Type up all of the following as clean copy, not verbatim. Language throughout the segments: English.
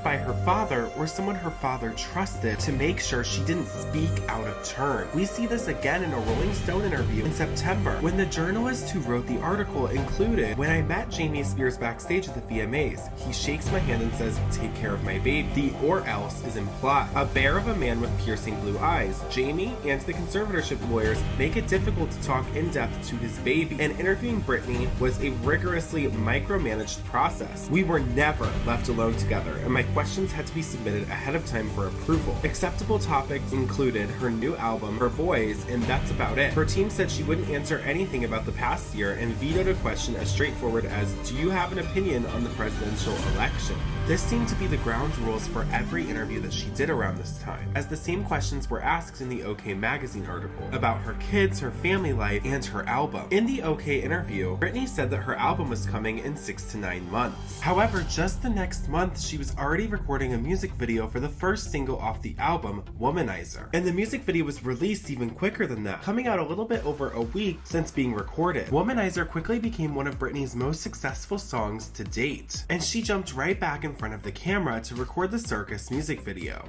by her father or someone her father trusted to make sure she didn't speak out of turn. We see this again in a Rolling Stone interview in September when the journalist who wrote the article included, "When I met Jamie Spears backstage at the VMAs, he shakes my hand and says, 'Take care of my baby.' The 'or else' is implied. A bear of a man with piercing blue eyes. Jamie and the conservatorship lawyers make it difficult to talk in depth to his baby, and interviewing Britney was a rigorously micromanaged process. We were never left alone together, and my questions had to be submitted ahead of time for approval. Acceptable topics included her new album, her boys, and that's about it. Her team said she wouldn't answer anything about the past year and vetoed a question as straightforward as, 'Do you have an opinion on the presidential election?' This seemed to be the ground rules for every interview that she did around this time, as the same questions were asked in the OK Magazine article about her kids, her family life, and her album. In the OK interview, Britney said that her album was coming in 6 to 9 months. However, just the next month, she was already recording a music video for the first single off the album, Womanizer. And the music video was released even quicker than that, coming out a little bit over a week since being recorded. Womanizer quickly became one of Britney's most successful songs to date, and she jumped right back in front of the camera to record the Circus music video.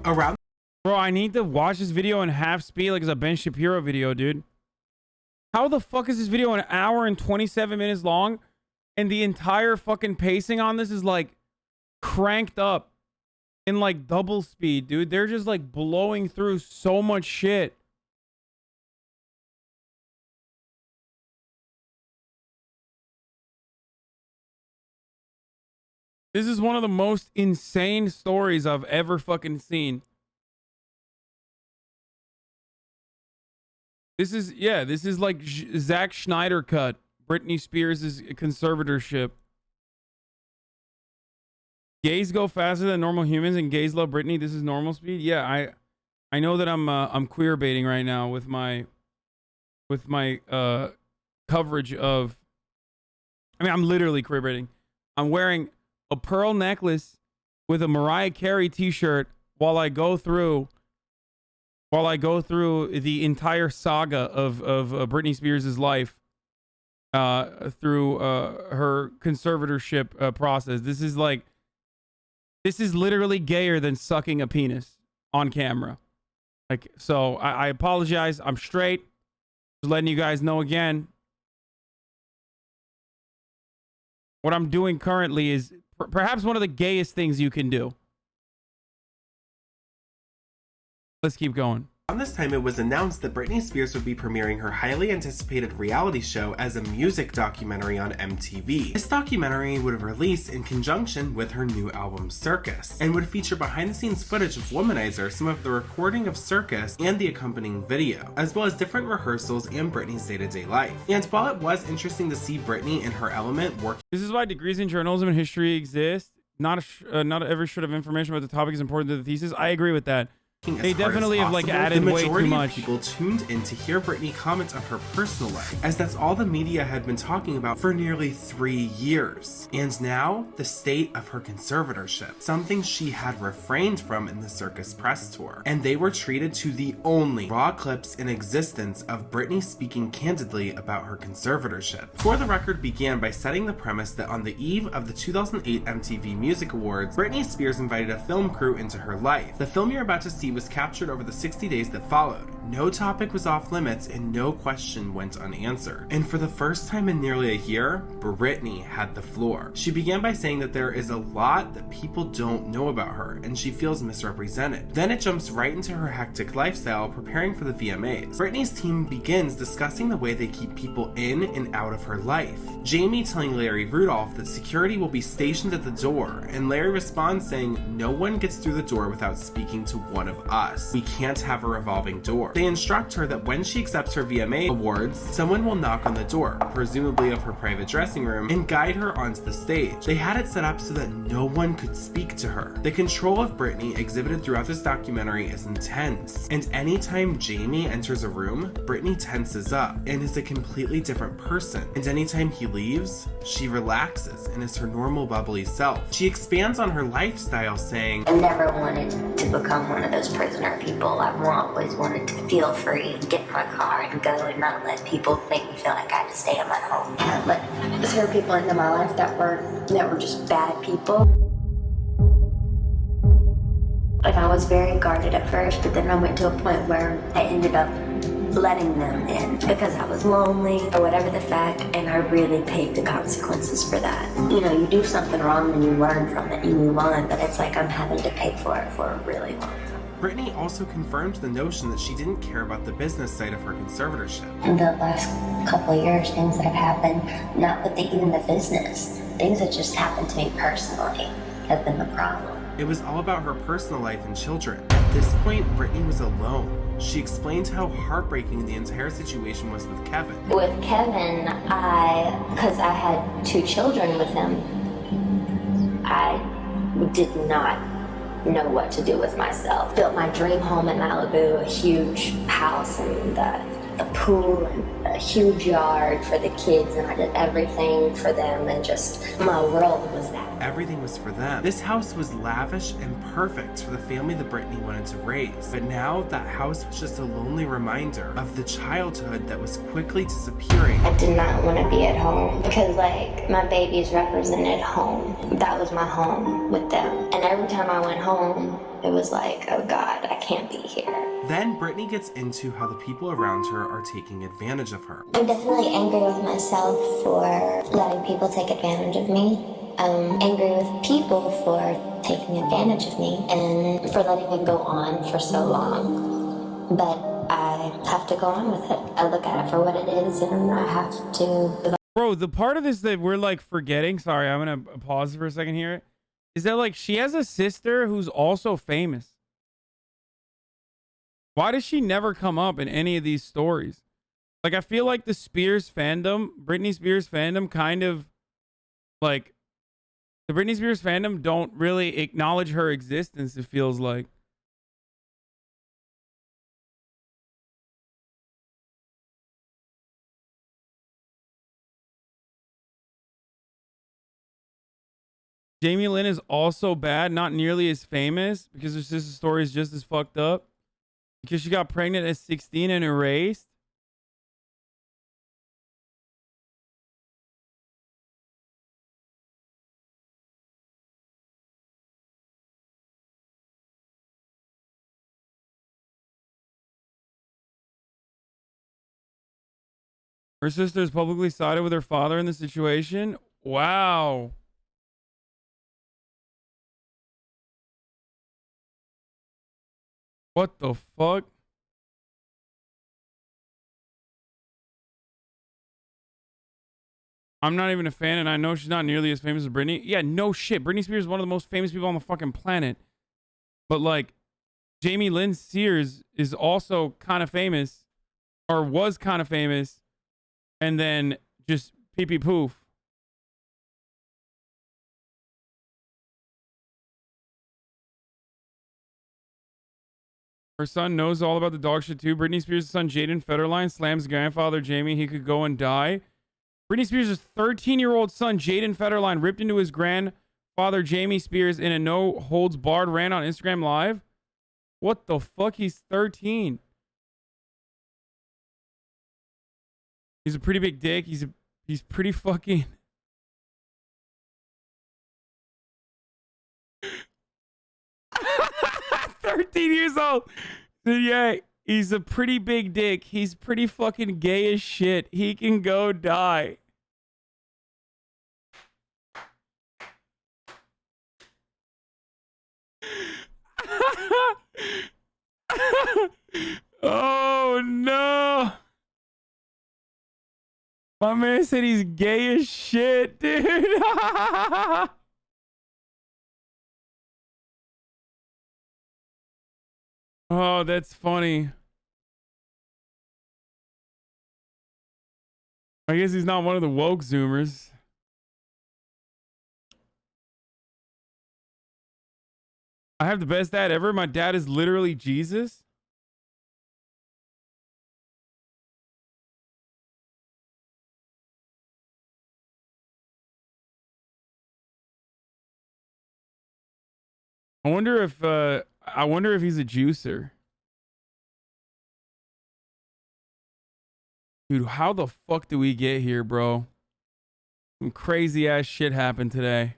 Bro, I need to watch this video in half speed like it's a Ben Shapiro video, dude. How the fuck is this video an hour and 27 minutes long? And the entire fucking pacing on this is like cranked up in like double speed, dude. They're just like blowing through so much shit. This is one of the most insane stories I've ever fucking seen. This is like Zack Schneider cut. Britney Spears' conservatorship. Gays go faster than normal humans and gays love Britney. This is normal speed. Yeah, I know that I'm queer baiting right now with my coverage of, I mean, I'm literally queer baiting. I'm wearing a pearl necklace with a Mariah Carey t-shirt while I go through the entire saga of Britney Spears' life through her conservatorship process. This is literally gayer than sucking a penis on camera. Like, so I apologize. I'm straight. Just letting you guys know again. What I'm doing currently is perhaps one of the gayest things you can do. Let's keep going. Around this time, it was announced that Britney Spears would be premiering her highly anticipated reality show as a music documentary on MTV. This documentary would release in conjunction with her new album Circus, and would feature behind-the-scenes footage of Womanizer, some of the recording of Circus, and the accompanying video, as well as different rehearsals and Britney's day-to-day life. And while it was interesting to see Britney in her element working... This is why degrees in journalism and history exist. Not every shred of information about the topic is important to the thesis. I agree with that. They definitely have like added way too much. The majority of people tuned in to hear Britney comment on her personal life, as that's all the media had been talking about for nearly 3 years. And now, the state of her conservatorship, something she had refrained from in the Circus press tour. And they were treated to the only raw clips in existence of Britney speaking candidly about her conservatorship. For the Record began by setting the premise that on the eve of the 2008 MTV Music Awards, Britney Spears invited a film crew into her life. The film you're about to see was captured over the 60 days that followed. No topic was off limits and no question went unanswered. And for the first time in nearly a year, Britney had the floor. She began by saying that there is a lot that people don't know about her and she feels misrepresented. Then it jumps right into her hectic lifestyle preparing for the VMAs. Britney's team begins discussing the way they keep people in and out of her life. Jamie telling Larry Rudolph that security will be stationed at the door, and Larry responds saying, "No one gets through the door without speaking to one of us. We can't have a revolving door." They instruct her that when she accepts her VMA awards, someone will knock on the door, presumably of her private dressing room, and guide her onto the stage. They had it set up so that no one could speak to her. The control of Britney exhibited throughout this documentary is intense, and anytime Jamie enters a room, Britney tenses up and is a completely different person. And anytime he leaves, she relaxes and is her normal bubbly self. She expands on her lifestyle, saying, "I never wanted to become one of those prisoner people. I've always wanted to feel free, get in my car and go and not let people make me feel like I had to stay in my home. I let certain people into my life that were just bad people." And I was very guarded at first, but then I went to a point where I ended up letting them in because I was lonely or whatever the fact, and I really paid the consequences for that. You know, you do something wrong and you learn from it, you move on, but it's like I'm having to pay for it for a really long time. Brittany also confirmed the notion that she didn't care about the business side of her conservatorship. In the last couple of years, things that have happened, not with even the business, things that just happened to me personally have been the problem. It was all about her personal life and children. At this point, Brittany was alone. She explained how heartbreaking the entire situation was with Kevin. With Kevin, because I had 2 children with him, I did not know what to do with myself. Built my dream home in Malibu, a huge house and the pool and a huge yard for the kids, and I did everything for them, and just my world was that. Everything was for them. This house was lavish and perfect for the family that Brittany wanted to raise. But now that house was just a lonely reminder of the childhood that was quickly disappearing. I did not want to be at home because, like, my babies represented home. That was my home with them. And every time I went home, it was like, oh God, I can't be here. Then Brittany gets into how the people around her are taking advantage of her. I'm definitely angry with myself for letting people take advantage of me. I'm angry with people for taking advantage of me and for letting it go on for so long. But I have to go on with it. I look at it for what it is, and I have to. Bro, the part of this that we're like forgetting, sorry, I'm gonna pause for a second here, is that like she has a sister who's also famous. Why does she never come up in any of these stories? Like, I feel like the Spears fandom, Britney Spears fandom, kind of like the Britney Spears fandom don't really acknowledge her existence, it feels like. Jamie Lynn is also bad, not nearly as famous because her sister's story is just as fucked up. Because she got pregnant at 16 and erased. Her sister's publicly sided with her father in the situation. Wow. What the fuck? I'm not even a fan, and I know she's not nearly as famous as Britney. Yeah, no shit. Britney Spears is one of the most famous people on the fucking planet. But like, Jamie Lynn Spears is also kind of famous, or was kind of famous, and then just pee pee poof. Her son knows all about the dog shit too. Britney Spears' son Jaden Federline slams grandfather Jamie. He could go and die. Britney Spears' 13-year-old son Jaden Federline ripped into his grandfather Jamie Spears in a no holds barred rant on Instagram Live. What the fuck? He's 13. He's a pretty big dick. He's pretty fucking. "13 years old. So yeah, he's a pretty big dick. He's pretty fucking gay as shit. He can go die." Oh no. My man said he's gay as shit, dude. Oh, that's funny. I guess he's not one of the woke Zoomers. I have the best dad ever. My dad is literally Jesus. I wonder if he's a juicer. Dude, how the fuck do we get here, bro? Some crazy ass shit happened today.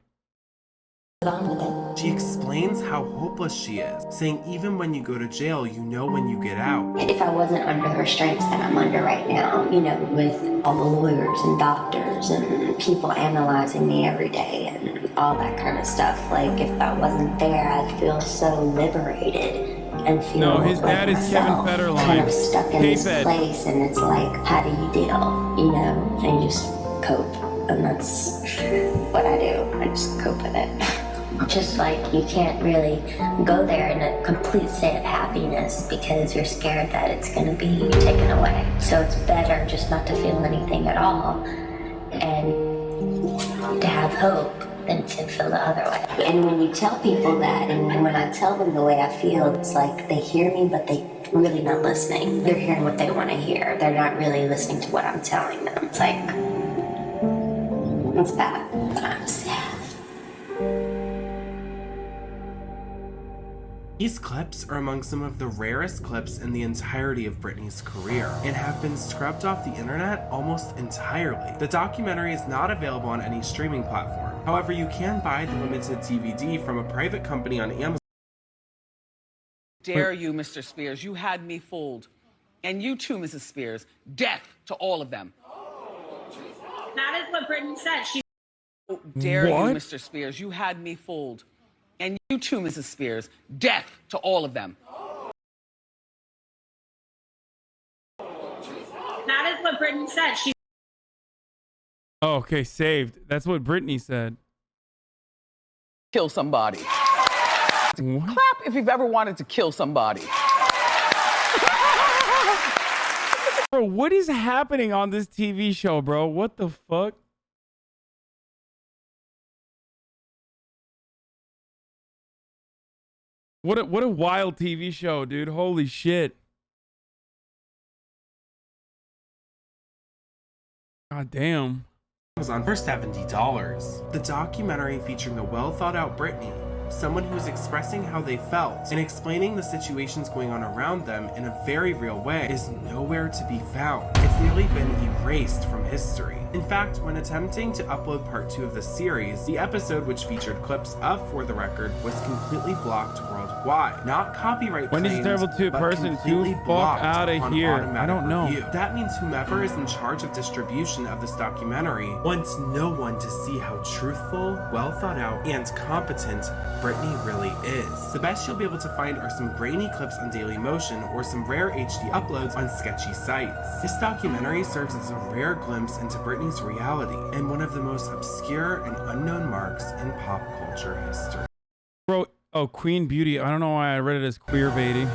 on with it. She explains how hopeless she is, saying even when you go to jail, you know when you get out. If I wasn't under the restraints that I'm under right now, you know, with all the lawyers and doctors and people analyzing me every day and all that kind of stuff, like if I wasn't there, I'd feel so liberated and feel No, his like dad is Kevin myself, Federline. kind of stuck in this K-Fed. place, and it's like, how do you deal, you know, and you just cope, and that's what I do. I just cope with it. Just like you can't really go there in a complete state of happiness because you're scared that it's going to be taken away. So it's better just not to feel anything at all and to have hope than to feel the other way. And when you tell people that, and when I tell them the way I feel, it's like they hear me, but they really not listening. They're hearing what they want to hear. They're not really listening to what I'm telling them. It's like, it's bad. I'm sad. These clips are among some of the rarest clips in the entirety of Britney's career and have been scrubbed off the internet almost entirely. The documentary is not available on any streaming platform. However, you can buy the limited DVD from a private company on Amazon. Dare you, Mr. Spears? You had me fooled. And you too, Mrs. Spears. Death to all of them. That is what Britney said. She Dare What? you, Mr. Spears? You had me fooled. And you too, Mrs. Spears. Death to all of them. That is what Britney said. She Oh, okay, saved. That's what Britney said. Kill somebody. What? Clap if you've ever wanted to kill somebody. Bro, what is happening on this TV show, bro? What the fuck? What a wild TV show, dude. Holy shit. God damn. Amazon for $70. The documentary featuring a well-thought-out Britney, someone who is expressing how they felt and explaining the situations going on around them in a very real way, is nowhere to be found. It's nearly been erased from history. In fact, when attempting to upload part 2 of the series, the episode, which featured clips of For the Record, was completely blocked worldwide. Not copyright When is claimed, Terrible 2 but person completely too fuck blocked outta upon here? automatic I don't know. review. That means whomever is in charge of distribution of this documentary wants no one to see how truthful, well thought out, and competent Britney really is. The best you'll be able to find are some grainy clips on Dailymotion or some rare HD uploads on sketchy sites. This documentary serves as a rare glimpse into Britney's reality and one of the most obscure and unknown marks in pop culture history. Bro, oh, Queen Beauty. I don't know why I read it as queer baiting.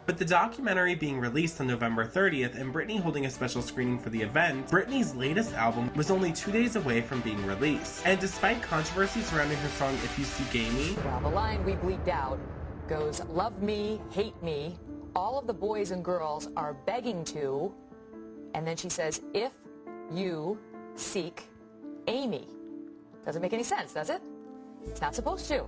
With the documentary being released on November 30th and Britney holding a special screening for the event, Britney's latest album was only 2 days away from being released. And despite controversy surrounding her song If You See Gamey, Well, the line we bleeped out goes, love me, hate me, all of the boys and girls are begging to, and then she says, if you seek Amy. Doesn't make any sense, does it? It's not supposed to.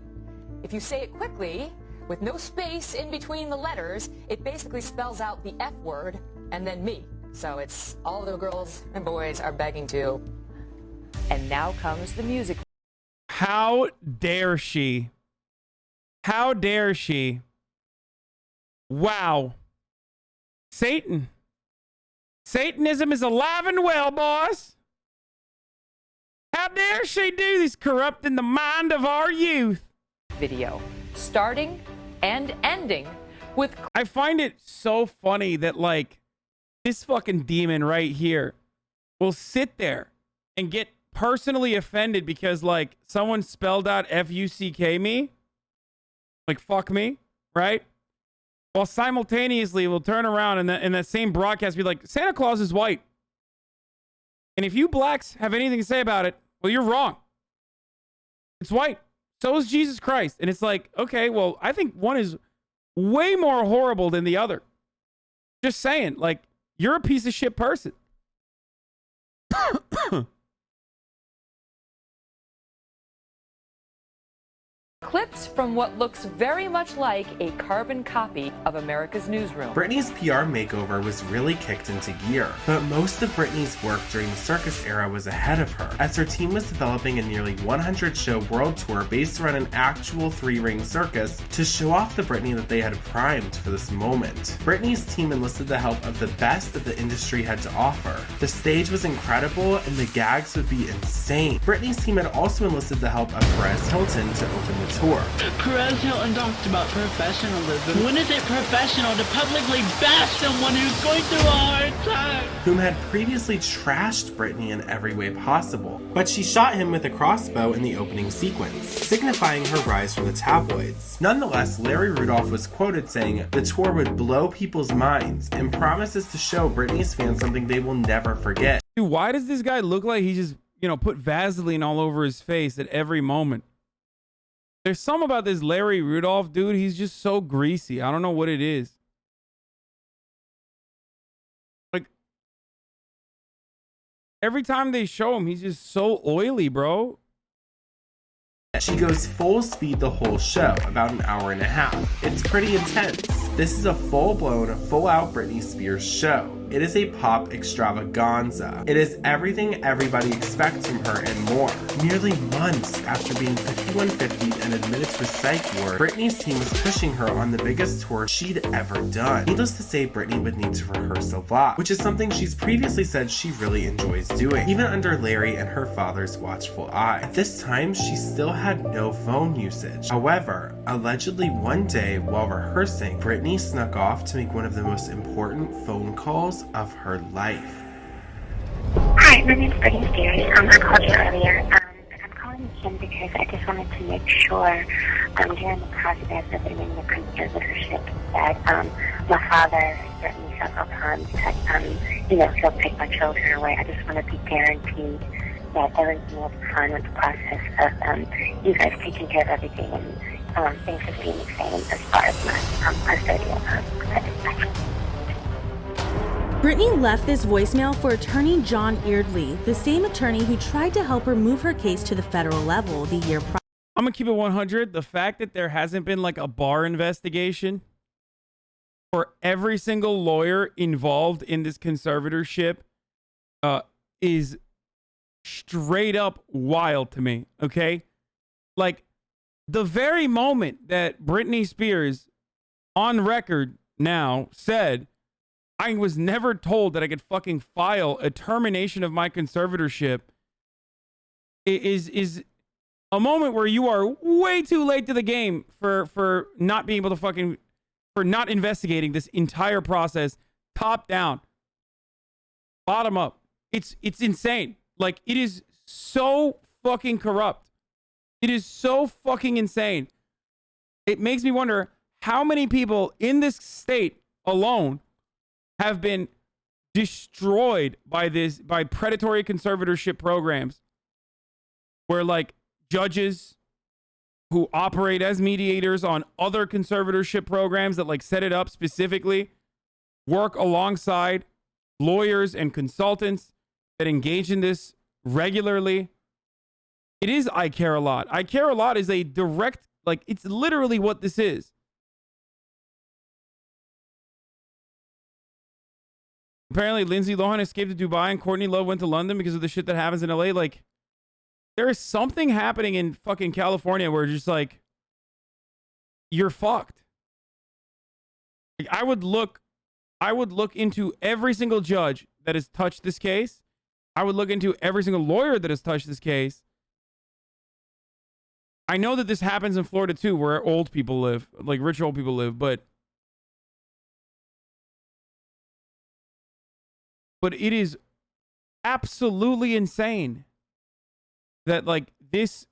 If you say it quickly, with no space in between the letters, it basically spells out the F word and then me. So it's all the girls and boys are begging to. And now comes the music. How dare she? How dare she? Wow. Satan. Satanism is alive and well, boys. How dare she do this, corrupting the mind of our youth? Video, starting and ending with I find it so funny that, like, this fucking demon right here will sit there and get personally offended because, like, someone spelled out F-U-C-K me. Like, fuck me, right? While simultaneously will turn around and in that same broadcast be like, Santa Claus is white. And if you blacks have anything to say about it, well, you're wrong. It's white. So is Jesus Christ. And it's like, okay, well, I think one is way more horrible than the other. Just saying, like, you're a piece of shit person. clips from what looks very much like a carbon copy of America's Newsroom. Britney's PR makeover was really kicked into gear, but most of Britney's work during the circus era was ahead of her, as her team was developing a nearly 100-show world tour based around an actual 3-ring circus to show off the Britney that they had primed for this moment. Britney's team enlisted the help of the best that the industry had to offer. The stage was incredible and the gags would be insane. Britney's team had also enlisted the help of Perez Hilton to open the tour. Perez Hilton talks about professionalism. When is it professional to publicly bash someone who's going through a hard time? Whom had previously trashed Britney in every way possible, but she shot him with a crossbow in the opening sequence, signifying her rise from the tabloids. Nonetheless, Larry Rudolph was quoted saying the tour would blow people's minds and promises to show Britney's fans something they will never forget. Dude, why does this guy look like he just, put Vaseline all over his face at every moment? There's something about this Larry Rudolph dude. He's just so greasy. I don't know what it is. Like, every time they show him, he's just so oily, bro. She goes full speed the whole show, about an hour and a half. It's pretty intense. This is a full-blown, full-out Britney Spears show. It is a pop extravaganza. It is everything everybody expects from her and more. Nearly months after being 5150 and admitted to a psych ward, Britney's team was pushing her on the biggest tour she'd ever done. Needless to say, Britney would need to rehearse a lot, which is something she's previously said she really enjoys doing, even under Larry and her father's watchful eye. At this time, she still had no phone usage. However, allegedly one day while rehearsing, Britney snuck off to make one of the most important phone calls of her life. Hi, my name's Britney Spears. I called you earlier. I'm calling again because I just wanted to make sure during the process of being in the conservatorship that my father threatened me several times that he'll take my children away. I just want to be guaranteed that everything will be fine with the process of you guys taking care of everything and things just being the same as far as my custody of her. Britney left this voicemail for attorney John Eardley, the same attorney who tried to help her move her case to the federal level the year prior. I'm gonna keep it 100. The fact that there hasn't been like a bar investigation for every single lawyer involved in this conservatorship is straight up wild to me. Okay, like the very moment that Britney Spears on record now said, I was never told that I could fucking file a termination of my conservatorship, is a moment where you are way too late to the game for not being able to for not investigating this entire process top down, bottom up. It's insane. Like, it is so fucking corrupt. It is so fucking insane. It makes me wonder how many people in this state alone have been destroyed by predatory conservatorship programs where like judges who operate as mediators on other conservatorship programs that like set it up specifically work alongside lawyers and consultants that engage in this regularly. It is I Care a Lot. I Care a Lot is a direct, like, it's literally what this is. Apparently, Lindsay Lohan escaped to Dubai and Courtney Love went to London because of the shit that happens in LA. Like, there is something happening in fucking California where just like, you're fucked. Like, I would look into every single judge that has touched this case. I would look into every single lawyer that has touched this case. I know that this happens in Florida too, where old people live, like rich old people live, but it is absolutely insane that like this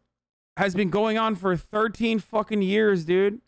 has been going on for 13 fucking years, dude.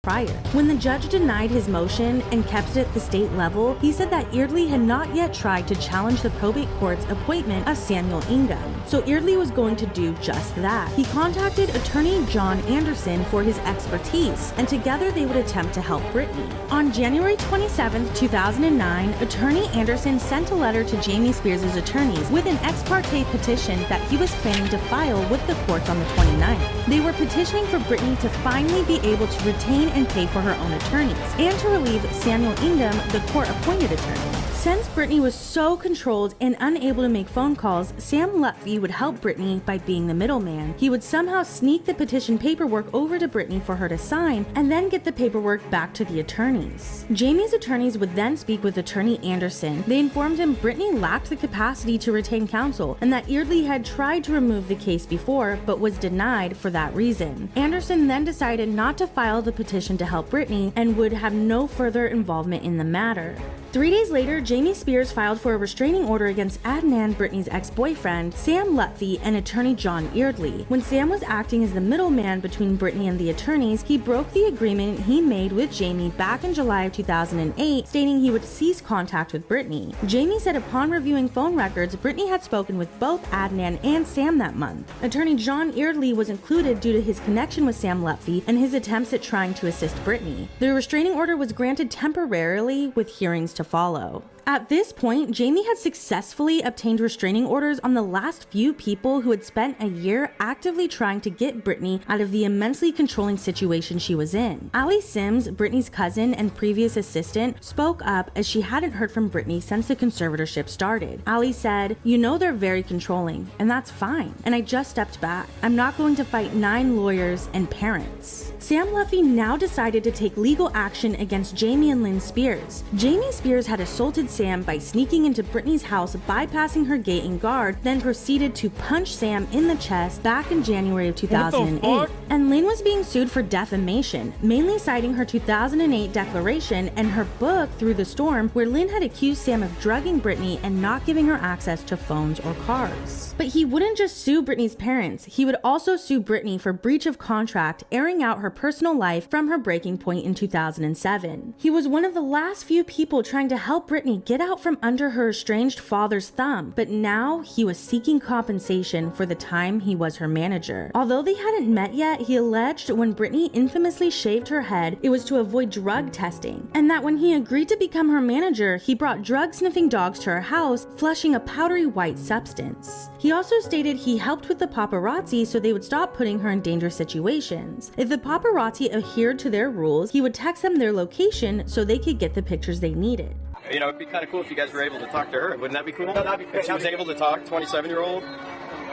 prior. When the judge denied his motion and kept it at the state level, he said that Eardley had not yet tried to challenge the probate court's appointment of Samuel Ingham, so Eardley was going to do just that. He contacted attorney John Anderson for his expertise, and together they would attempt to help Britney. On January 27, 2009, attorney Anderson sent a letter to Jamie Spears' attorneys with an ex parte petition that he was planning to file with the courts on the 29th. They were petitioning for Britney to finally be able to retain and pay for her own attorneys, and to relieve Samuel Ingham, the court-appointed attorney. Since Britney was so controlled and unable to make phone calls, Sam Lutfi would help Britney by being the middleman. He would somehow sneak the petition paperwork over to Britney for her to sign, and then get the paperwork back to the attorneys. Jamie's attorneys would then speak with attorney Anderson. They informed him Britney lacked the capacity to retain counsel, and that Eardley had tried to remove the case before, but was denied for that reason. Anderson then decided not to file the petition to help Britney, and would have no further involvement in the matter. 3 days later, Jamie Spears filed for a restraining order against Adnan, Britney's ex-boyfriend, Sam Lutfi, and attorney John Eardley. When Sam was acting as the middleman between Britney and the attorneys, he broke the agreement he made with Jamie back in July of 2008, stating he would cease contact with Britney. Jamie said upon reviewing phone records, Britney had spoken with both Adnan and Sam that month. Attorney John Eardley was included due to his connection with Sam Lutfi and his attempts at trying to assist Britney. The restraining order was granted temporarily, with hearings to follow. At this point, Jamie had successfully obtained restraining orders on the last few people who had spent a year actively trying to get Britney out of the immensely controlling situation she was in. Allie Sims, Britney's cousin and previous assistant, spoke up as she hadn't heard from Britney since the conservatorship started. Allie said, "You know they're very controlling, and that's fine. And I just stepped back. I'm not going to fight 9 lawyers and parents." Sam Lutfi now decided to take legal action against Jamie and Lynn Spears. Jamie Spears had assaulted Sam by sneaking into Britney's house, bypassing her gate and guard, then proceeded to punch Sam in the chest back in January of 2008. And Lynn was being sued for defamation, mainly citing her 2008 declaration and her book Through the Storm, where Lynn had accused Sam of drugging Britney and not giving her access to phones or cars. But he wouldn't just sue Britney's parents, he would also sue Britney for breach of contract, airing out her personal life from her breaking point in 2007. He was one of the last few people trying to help Britney get out from under her estranged father's thumb, but now he was seeking compensation for the time he was her manager. Although they hadn't met yet, he alleged when Britney infamously shaved her head, it was to avoid drug testing, and that when he agreed to become her manager, he brought drug-sniffing dogs to her house, flushing a powdery white substance. He also stated he helped with the paparazzi so they would stop putting her in dangerous situations. If the paparazzi adhered to their rules, he would text them their location so they could get the pictures they needed. You know, it'd be kind of cool if you guys were able to talk to her. Wouldn't that be cool? No, that'd be great. If she was able to talk, 27-year-old,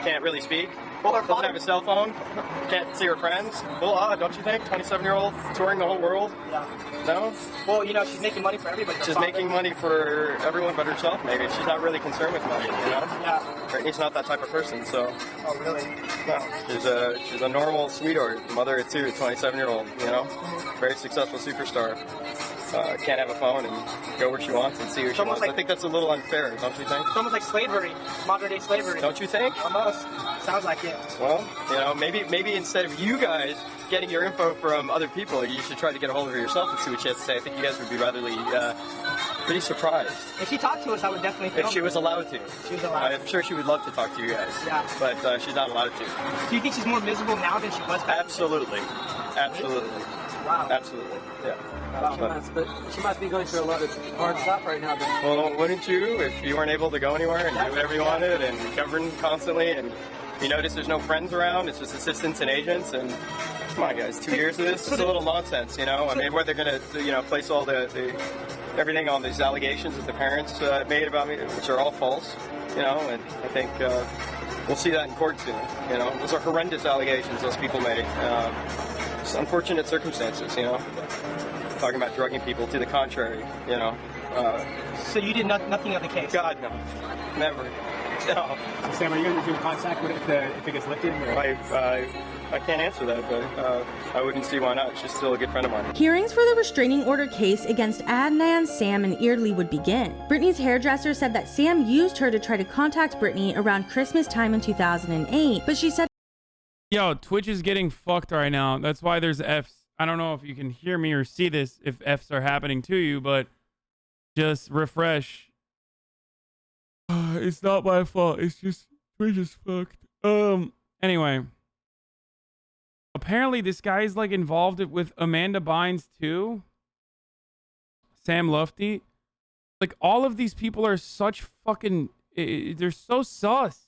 can't really speak, doesn't have a cell phone, can't see her friends. A little odd, don't you think? 27-year-old touring the whole world? Yeah. No? Well, you know, she's making money for everybody. She's making money for everyone but herself, maybe. She's not really concerned with money, you know? Yeah. Britney's not that type of person, so. Oh, really? No. She's a normal sweetheart, mother of 2, 27-year-old, you know? Very successful superstar. Can't have a phone and go where she wants and see who she wants. I think that's a little unfair, don't you think? It's almost like slavery, modern day slavery. Don't you think? Almost. Sounds like it. Well, you know, maybe instead of you guys getting your info from other people, you should try to get a hold of her yourself and see what she has to say. I think you guys would be rather pretty surprised. If she talked to us, I would definitely film. If she was allowed to. She was allowed. I'm sure she would love to talk to you guys. Yeah. But she's not allowed to. Do you think she's more miserable now than she was back? Absolutely. Absolutely. Wow. Absolutely. Yeah. She must be going through a lot of hard stuff right now. Well, wouldn't you if you weren't able to go anywhere and do whatever you wanted and govern constantly and you notice there's no friends around, it's just assistants and agents and come on guys, 2 years of this is a little nonsense, you know? I mean, where they're going to, you know, place all the everything on these allegations that the parents made about me, which are all false, you know, and I think we'll see that in court soon, you know? Those are horrendous allegations those people made. It's unfortunate circumstances, you know? Talking about drugging people, to the contrary, you know. So you did nothing of the case? God, no. Never. No. So Sam, are you going to do contact with it if it gets lifted? I can't answer that, but I wouldn't see why not. She's still a good friend of mine. Hearings for the restraining order case against Adnan, Sam, and Eardley would begin. Britney's hairdresser said that Sam used her to try to contact Britney around Christmas time in 2008, but she said, Yo, Twitch is getting fucked right now. That's why there's Fs. I don't know if you can hear me or see this if F's are happening to you, but just refresh. It's not my fault. It's just Twitch is fucked. Anyway, apparently this guy is like involved with Amanda Bynes too. Sam Lufty. Like all of these people are such fucking. They're so sus.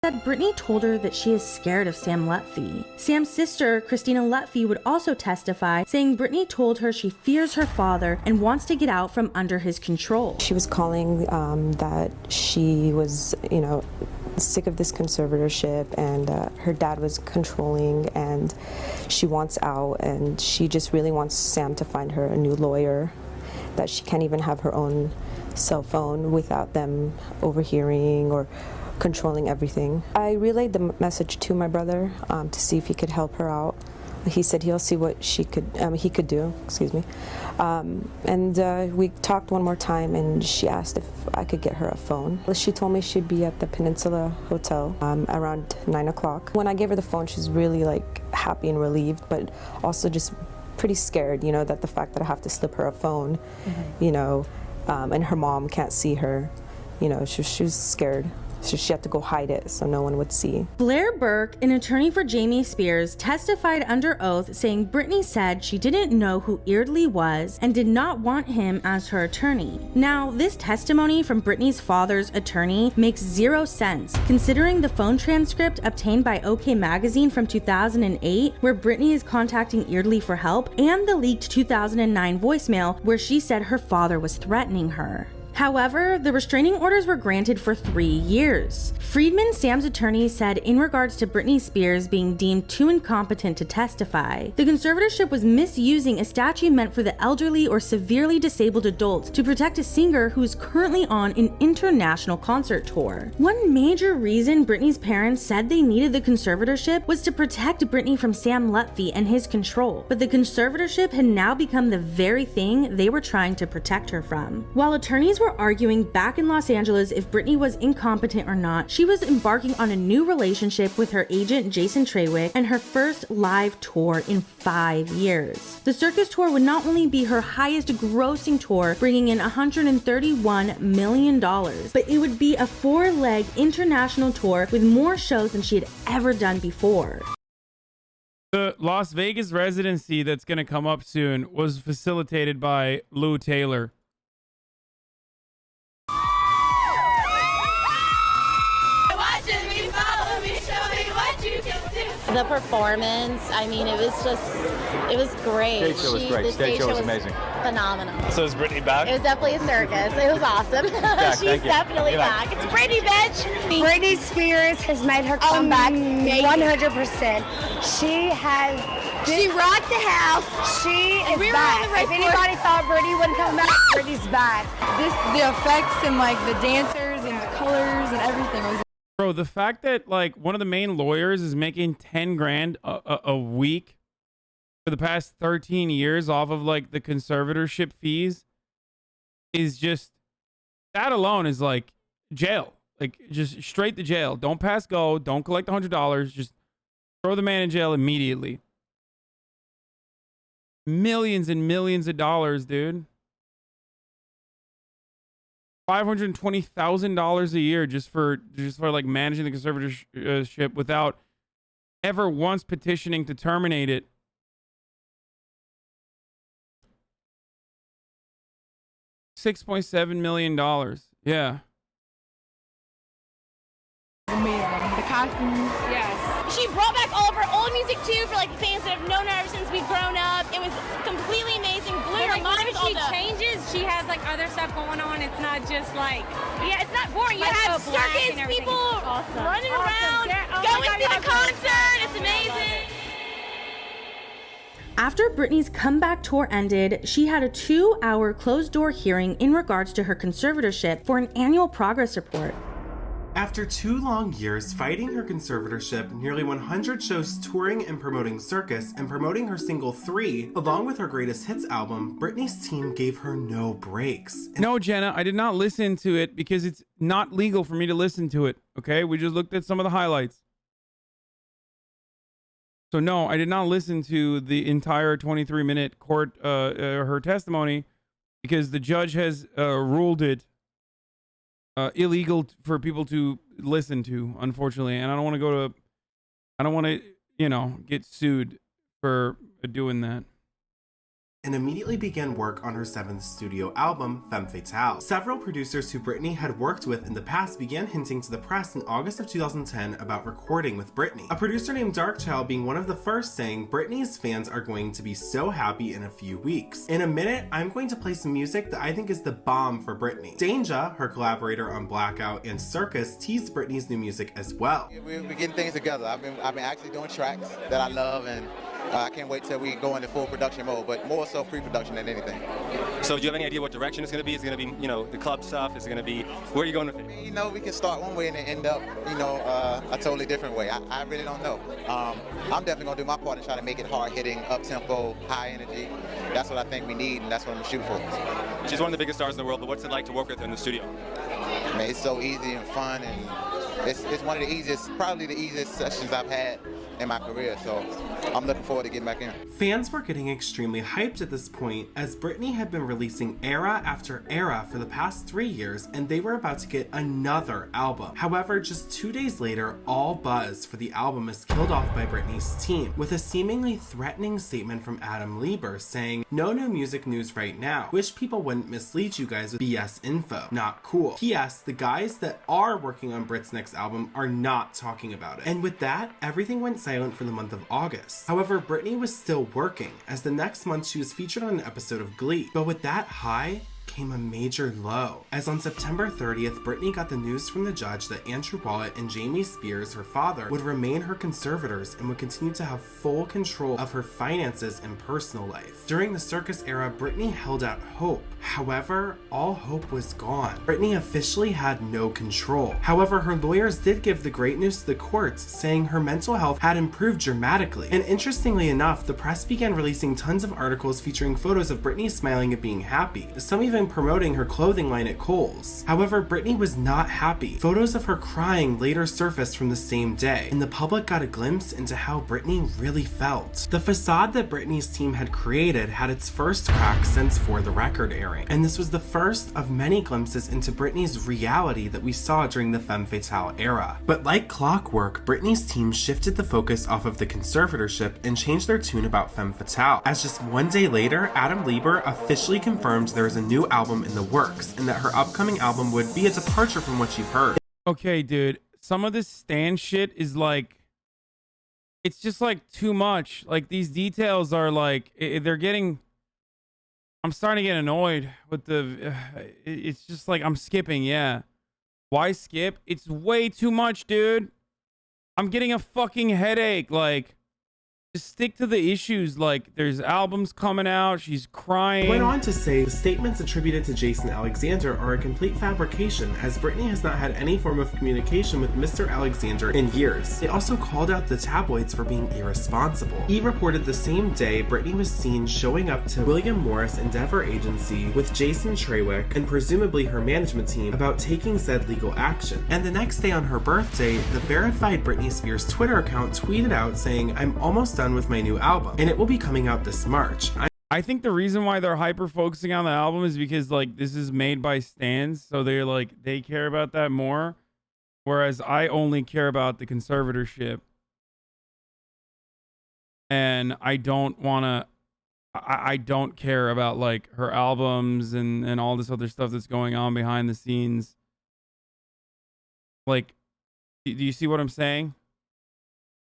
Said Brittany told her that she is scared of Sam Lutfi. Sam's sister, Christina Lutfi, would also testify, saying Brittany told her she fears her father and wants to get out from under his control. She was calling that she was, sick of this conservatorship, and her dad was controlling, and she wants out, and she just really wants Sam to find her a new lawyer, that she can't even have her own cell phone without them overhearing or controlling everything. I relayed the message to my brother to see if he could help her out. He said he'll see what he could do. Excuse me. And we talked one more time, and she asked if I could get her a phone. She told me she'd be at the Peninsula Hotel around 9 o'clock. When I gave her the phone, she's really like happy and relieved, but also just pretty scared. That the fact that I have to slip her a phone, and her mom can't see her. She was scared. So she had to go hide it so no one would see. Blair Burke, an attorney for Jamie Spears, testified under oath saying Brittany said she didn't know who Eardley was and did not want him as her attorney. Now, this testimony from Brittany's father's attorney makes zero sense, considering the phone transcript obtained by OK Magazine from 2008, where Brittany is contacting Eardley for help, and the leaked 2009 voicemail where she said her father was threatening her. However, the restraining orders were granted for 3 years. Friedman, Sam's attorney, said in regards to Britney Spears being deemed too incompetent to testify, the conservatorship was misusing a statute meant for the elderly or severely disabled adults to protect a singer who is currently on an international concert tour. One major reason Britney's parents said they needed the conservatorship was to protect Britney from Sam Lutfi and his control, but the conservatorship had now become the very thing they were trying to protect her from. While attorneys were arguing back in Los Angeles if Britney was incompetent or not, she was embarking on a new relationship with her agent Jason Trawick and her first live tour in 5 years. The circus tour would not only be her highest grossing tour, bringing in $131 million, but it would be a 4-leg international tour with more shows than she had ever done before. The Las Vegas residency that's going to come up soon was facilitated by Lou Taylor. The performance, I mean, it was great. Stage show was great. Stage show was amazing. Phenomenal. So is Britney back? It was definitely a circus. It was awesome. She's definitely back. It's Britney, bitch. Britney Spears has made her comeback 100%. She rocked the house. She is back. If anybody thought Britney wouldn't come back, Britney's back. The effects and like the dancers and the colors and everything was. Bro, the fact that like one of the main lawyers is making 10 grand a week for the past 13 years off of like the conservatorship fees is just, that alone is like jail. Like just straight to jail. Don't pass go. Don't collect $100. Just throw the man in jail immediately. Millions and millions of dollars, dude. $520,000 a year just for like managing the conservatorship without ever once petitioning to terminate it. $6.7 million. Yeah. Amazing. The costumes, yes. She brought back all of her old music too for like fans that have known her ever since we've grown up. It was completely amazing. Blew her mind with all she the changes, she has like other stuff going on. It's not just like, yeah, it's not boring. You like have so black circus and everything. people Awesome. running around, Oh going my to God, the concert. It's amazing. After Britney's comeback tour ended, she had a 2-hour closed-door hearing in regards to her conservatorship for an annual progress report. After 2 long years fighting her conservatorship, nearly 100 shows touring and promoting Circus, and promoting her single 3, along with her greatest hits album, Britney's team gave her no breaks. No, Jenna, I did not listen to it because it's not legal for me to listen to it, okay? We just looked at some of the highlights. So no, I did not listen to the entire 23-minute court, her testimony, because the judge has ruled it illegal for people to listen to, unfortunately. And I don't want to, get sued for doing that. And immediately began work on her 7th studio album, Femme Fatale. Several producers who Britney had worked with in the past began hinting to the press in August of 2010 about recording with Britney. A producer named Darkchild being one of the first, saying, "Britney's fans are going to be so happy in a few weeks. In a minute, I'm going to play some music that I think is the bomb for Britney." Danja, her collaborator on Blackout and Circus, teased Britney's new music as well. We're getting things together. I've been actually doing tracks that I love, and I can't wait till we go into full production mode, but more so pre-production than anything. So do you have any idea what direction it's going to be? Is it going to be, the club stuff? Is it going to be, where are you going with it? We can start one way and then end up, a totally different way. I really don't know. I'm definitely going to do my part and try to make it hard-hitting, up-tempo, high energy. That's what I think we need, and that's what I'm shooting for. She's one of the biggest stars in the world, but what's it like to work with her in the studio? Man, it's so easy and fun, and it's one of the easiest, probably the easiest sessions I've had in my career, so I'm looking forward to getting back in. Fans were getting extremely hyped at this point, as Britney had been releasing era after era for the past 3 years, and they were about to get another album. However, just 2 days later, all buzz for the album is killed off by Britney's team, with a seemingly threatening statement from Adam Lieber saying, "No new music news right now. Wish people wouldn't mislead you guys with BS info. Not cool. P.S. The guys that are working on Brit's next album are not talking about it." And with that, everything went silent for the month of August. However, Britney was still working, as the next month she was featured on an episode of Glee. But with that high came a major low, as on September 30th, Britney got the news from the judge that Andrew Wallet and Jamie Spears, her father, would remain her conservators and would continue to have full control of her finances and personal life. During the Circus era, Britney held out hope. However, all hope was gone. Britney officially had no control. However, her lawyers did give the great news to the courts, saying her mental health had improved dramatically. And interestingly enough, the press began releasing tons of articles featuring photos of Britney smiling and being happy, some even promoting her clothing line at Kohl's. However, Britney was not happy. Photos of her crying later surfaced from the same day, and the public got a glimpse into how Britney really felt. The facade that Britney's team had created had its first crack since For the Record airing, and this was the first of many glimpses into Britney's reality that we saw during the Femme Fatale era. But like clockwork, Britney's team shifted the focus off of the conservatorship and changed their tune about Femme Fatale, as just 1 day later, Adam Lieber officially confirmed there is a new album in the works, and that her upcoming album would be a departure from what you've heard. Okay, dude, some of this Stan shit is like, it's just like too much. Like, these details are like, they're getting, I'm starting to get annoyed with the, it's just like, I'm skipping, yeah. Why skip? It's way too much, dude. I'm getting a fucking headache. Like, just stick to the issues. Like, there's albums coming out. She's crying. He went on to say the statements attributed to Jason Alexander are a complete fabrication, as Britney has not had any form of communication with Mr. Alexander in years. They also called out the tabloids for being irresponsible. He reported the same day Britney was seen showing up to William Morris Endeavor Agency with Jason Trawick and presumably her management team about taking said legal action. And the next day on her birthday, the verified Britney Spears Twitter account tweeted out saying, "I'm almost done with my new album, and it will be coming out this March." I think the reason why they're hyper focusing on the album is because, like, this is made by stans, so they're like, they care about that more, whereas I only care about the conservatorship, and I don't want to, I don't care about like her albums and all this other stuff that's going on behind the scenes. Like, do you see what I'm saying?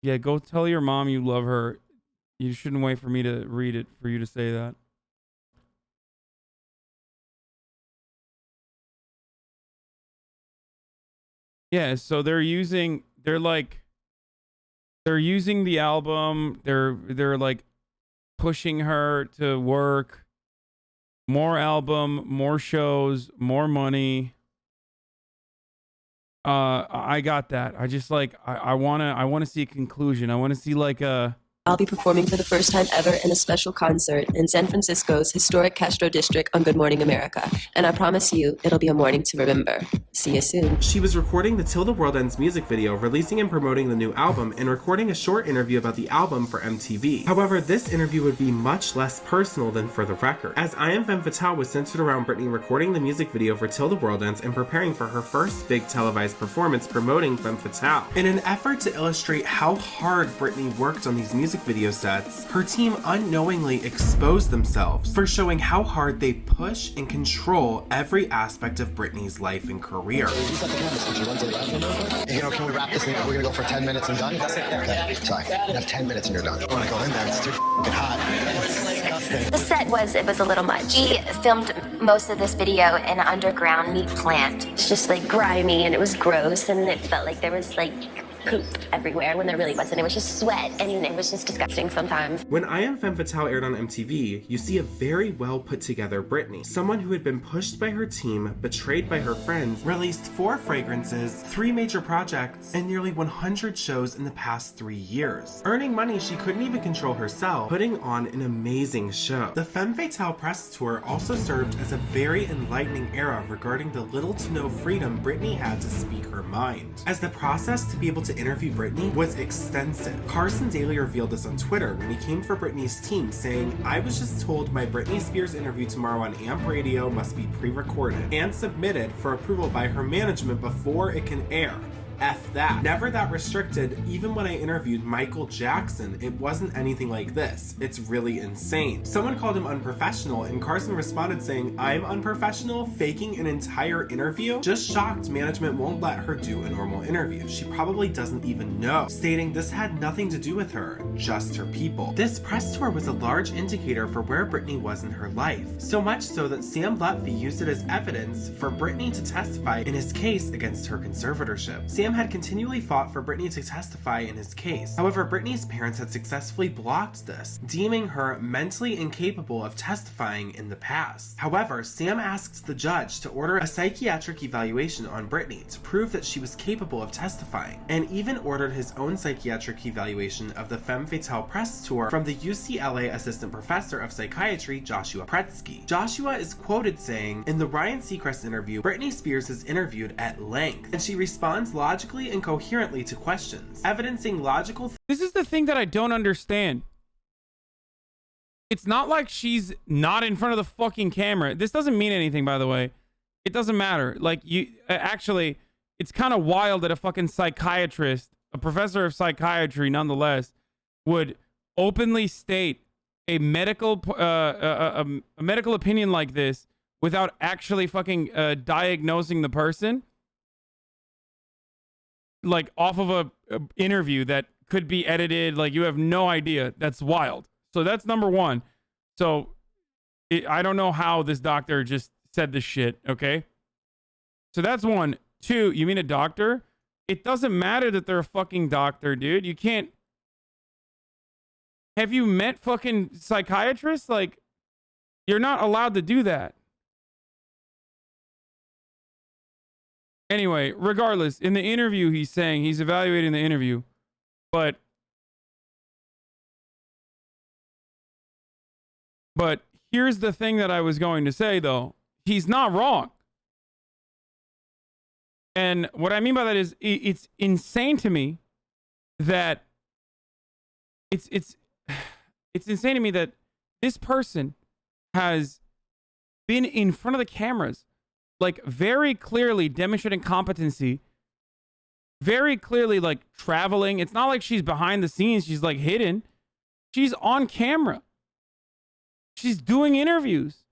Yeah, go tell your mom you love her. You shouldn't wait for me to read it for you to say that. Yeah, so they're using the album. They're like pushing her to work. More album, more shows, more money. I got that. I just like I wanna see a conclusion. I wanna see like a. I'll be performing for the first time ever in a special concert in San Francisco's historic Castro District on Good Morning America. And I promise you, it'll be a morning to remember. See you soon. She was recording the Till the World Ends music video, releasing and promoting the new album, and recording a short interview about the album for MTV. However, this interview would be much less personal than For the Record, as I Am Femme Fatale was centered around Britney recording the music video for Till the World Ends and preparing for her first big televised performance promoting Femme Fatale. In an effort to illustrate how hard Britney worked on these music video sets, her team unknowingly exposed themselves for showing how hard they push and control every aspect of Britney's life and career. You know, can we wrap this thing up? We're gonna go for 10 minutes and done? That's it. Okay. Sorry. You have 10 minutes and you're done. I wanna go in there. It's too hot. It's disgusting. The set was a little much. We filmed most of this video in an underground meat plant. It's just like grimy and it was gross and it felt like there was like poop everywhere when there really wasn't. It was just sweat and it was just disgusting sometimes. When I Am Femme Fatale aired on MTV, you see a very well put together Britney, someone who had been pushed by her team, betrayed by her friends, released 4 fragrances, 3 major projects, and nearly 100 shows in the past 3 years. Earning money she couldn't even control herself, putting on an amazing show. The Femme Fatale press tour also served as a very enlightening era regarding the little to no freedom Britney had to speak her mind, as the process to be able to interview Britney was extensive. Carson Daly revealed this on Twitter when he came for Britney's team, saying, "I was just told my Britney Spears interview tomorrow on AMP Radio must be pre-recorded and submitted for approval by her management before it can air. F that. Never that restricted. Even when I interviewed Michael Jackson, it wasn't anything like this. It's really insane." Someone called him unprofessional, and Carson responded saying, "I'm unprofessional? Faking an entire interview? Just shocked management won't let her do a normal interview. She probably doesn't even know," stating this had nothing to do with her, just her people. This press tour was a large indicator for where Britney was in her life, so much so that Sam Lutfi used it as evidence for Britney to testify in his case against her conservatorship. Sam had continually fought for Britney to testify in his case. However, Britney's parents had successfully blocked this, deeming her mentally incapable of testifying in the past. However, Sam asked the judge to order a psychiatric evaluation on Britney to prove that she was capable of testifying, and even ordered his own psychiatric evaluation of the Femme Fatale press tour from the UCLA assistant professor of psychiatry, Joshua Pretsky. Joshua is quoted saying, "In the Ryan Seacrest interview, Britney Spears is interviewed at length, and she responds logically and coherently to questions, evidencing logical." This is the thing that I don't understand. It's not like she's not in front of the fucking camera. This doesn't mean anything, by the way. It doesn't matter. Like, you actually, it's kind of wild that a fucking psychiatrist, a professor of psychiatry nonetheless, would openly state a medical a medical opinion like this without actually fucking diagnosing the person, like off of a interview that could be edited. Like, you have no idea. That's wild. So that's number one. So I don't know how this doctor just said this shit. Okay. So that's one. Two, you mean a doctor? It doesn't matter that they're a fucking doctor, dude. You can't. Have you met fucking psychiatrists? Like, you're not allowed to do that. Anyway, regardless, in the interview, he's saying he's evaluating the interview, but here's the thing that I was going to say, though. He's not wrong. And what I mean by that is it's insane to me that it's insane to me that this person has been in front of the cameras, like very clearly demonstrating competency, very clearly like traveling. It's not like she's behind the scenes. She's like hidden. She's on camera. She's doing interviews.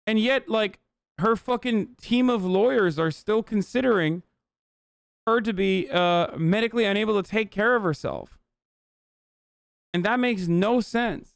And yet, like, her fucking team of lawyers are still considering her to be medically unable to take care of herself. And that makes no sense.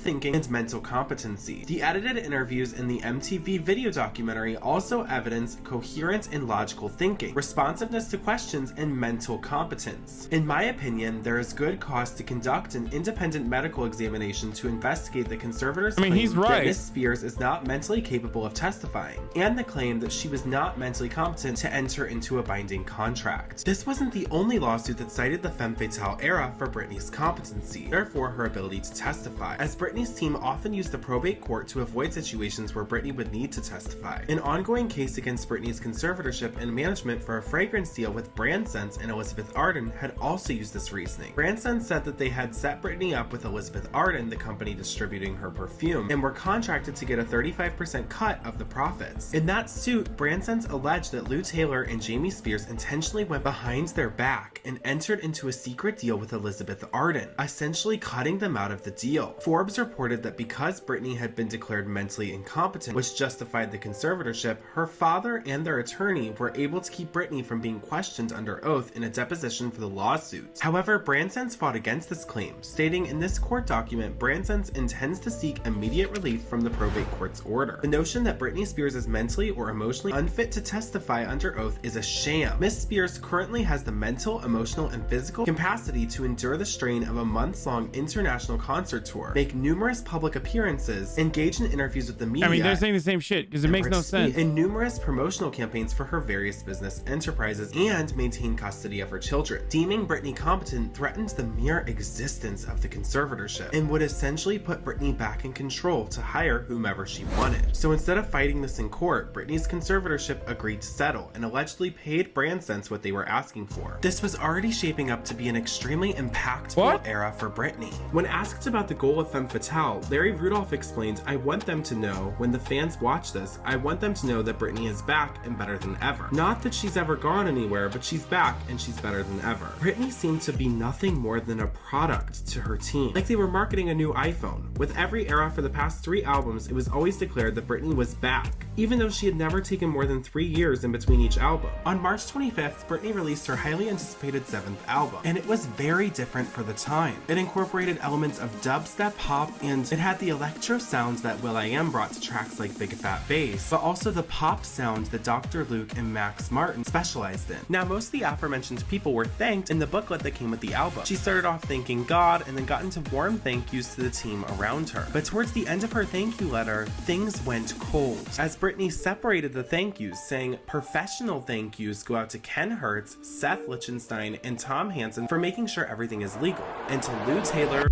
thinking, and mental competency. The edited interviews in the MTV video documentary also evidence coherent and logical thinking, responsiveness to questions, and mental competence. In my opinion, there is good cause to conduct an independent medical examination to investigate the conservator's claim he's right. that Ms. Spears is not mentally capable of testifying, and the claim that she was not mentally competent to enter into a binding contract. This wasn't the only lawsuit that cited the femme fatale era for Britney's competency, therefore her ability to testify, as Britney's team often used the probate court to avoid situations where Britney would need to testify. An ongoing case against Britney's conservatorship and management for a fragrance deal with Brandsons and Elizabeth Arden had also used this reasoning. Branson said that they had set Britney up with Elizabeth Arden, the company distributing her perfume, and were contracted to get a 35% cut of the profits. In that suit, Bransons alleged that Lou Taylor and Jamie Spears intentionally went behind their back and entered into a secret deal with Elizabeth Arden, essentially cutting them out of the deal. Forbes reported that because Britney had been declared mentally incompetent, which justified the conservatorship, her father and their attorney were able to keep Britney from being questioned under oath in a deposition for the lawsuit. However, Bransons fought against this claim, stating in this court document Bransons intends to seek immediate relief from the probate court's order. The notion that Britney Spears is mentally or emotionally unfit to testify under oath is a sham. Miss Spears currently has the mental, emotional, and physical capacity to endure the strain of a months-long international concert tour, make numerous public appearances, engage in interviews with the media. I mean, they're saying the same shit because it makes no sense. In numerous promotional campaigns for her various business enterprises and maintain custody of her children. Deeming Britney competent threatened the mere existence of the conservatorship and would essentially put Britney back in control to hire whomever she wanted. So instead of fighting this in court, Britney's conservatorship agreed to settle and allegedly paid Bransons what they were asking for. This was already shaping up to be an extremely impactful era for Britney. When asked about the goal of femme fatale, Larry Rudolph explained, "I want them to know, when the fans watch this, I want them to know that Britney is back and better than ever. Not that she's ever gone anywhere, but she's back and she's better than ever." Britney seemed to be nothing more than a product to her team, like they were marketing a new iPhone. With every era for the past 3 albums, it was always declared that Britney was back, even though she had never taken more than 3 years in between each album. On March 25th, Britney released her highly anticipated 7th album, and it was very different for the time. It incorporated elements of dubstep, pop, and it had the electro sound that will.i.am brought to tracks like Big Fat Bass, but also the pop sound that Dr. Luke and Max Martin specialized in. Now, most of the aforementioned people were thanked in the booklet that came with the album. She started off thanking God and then got into warm thank yous to the team around her. But towards the end of her thank you letter, things went cold, as Britney separated the thank yous, saying professional thank yous go out to Ken Hertz, Seth Lichtenstein, and Tom Hansen for making sure everything is legal, and to Lou Taylor,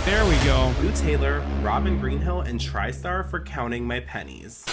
there we go, Lou Taylor, Robin Greenhill, and TriStar for counting my pennies.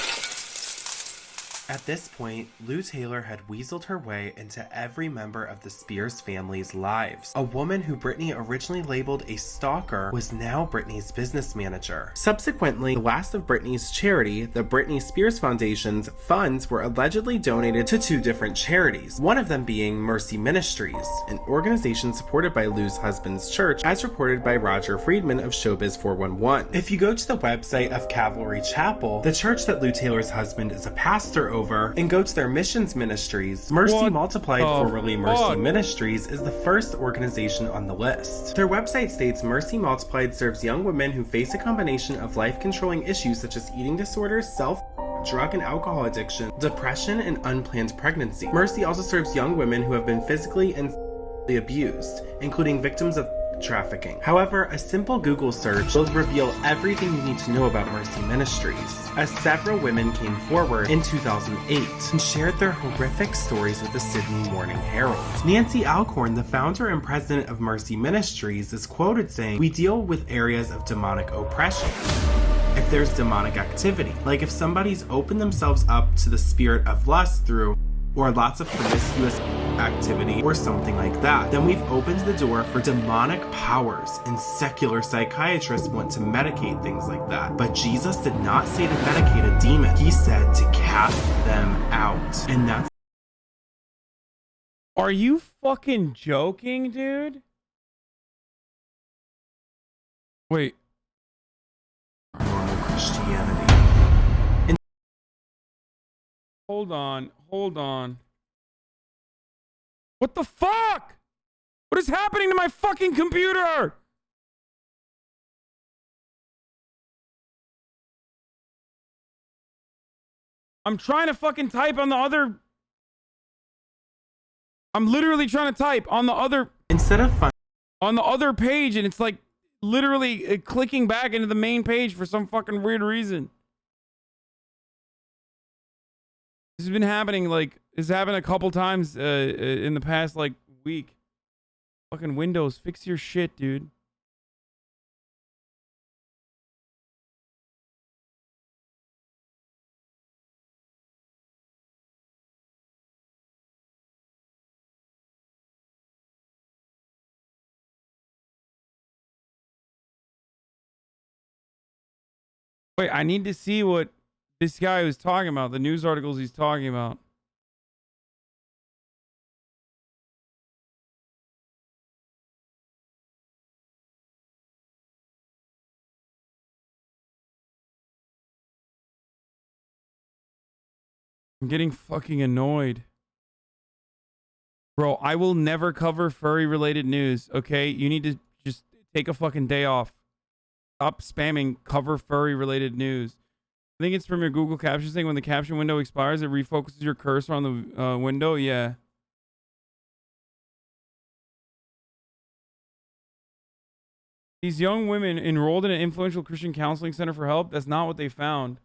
At this point, Lou Taylor had weaseled her way into every member of the Spears family's lives. A woman who Britney originally labeled a stalker was now Britney's business manager. Subsequently, the last of Britney's charity, the Britney Spears Foundation's funds were allegedly donated to 2 different charities, one of them being Mercy Ministries, an organization supported by Lou's husband's church, as reported by Roger Friedman of Showbiz 411. If you go to the website of Calvary Chapel, the church that Lou Taylor's husband is a pastor over, and go to their missions ministries, Mercy Multiplied, formerly Mercy Ministries, is the first organization on the list. Their website states Mercy Multiplied serves young women who face a combination of life-controlling issues such as eating disorders, drug and alcohol addiction, depression, and unplanned pregnancy. Mercy also serves young women who have been physically and abused, including victims of trafficking. However, a simple Google search will reveal everything you need to know about Mercy Ministries, as several women came forward in 2008 and shared their horrific stories with the Sydney Morning Herald. Nancy Alcorn, the founder and president of Mercy Ministries, is quoted saying, "We deal with areas of demonic oppression. If there's demonic activity, like if somebody's opened themselves up to the spirit of lust through or lots of promiscuous activity or something like that, then we've opened the door for demonic powers, and secular psychiatrists want to medicate things like that. But Jesus did not say to medicate a demon. He said to cast them out." And that's... Are you fucking joking, dude? Wait. Normal Christianity. Hold on. What the fuck? What is happening to my fucking computer? I'm trying to fucking type on the other. I'm literally trying to type on the other. Instead of on the other page, and it's like literally clicking back into the main page for some fucking weird reason. This has been happening, like, it's happened a couple times in the past, like, week. Fucking Windows, fix your shit, dude. Wait, I need to see what this guy was talking about, the news articles he's talking about. I'm getting fucking annoyed. Bro, I will never cover furry related news, okay? You need to just take a fucking day off. Stop spamming cover furry related news. I think it's from your Google Captions thing. When the caption window expires, it refocuses your cursor on the window. Yeah. These young women enrolled in an influential Christian counseling center for help. That's not what they found.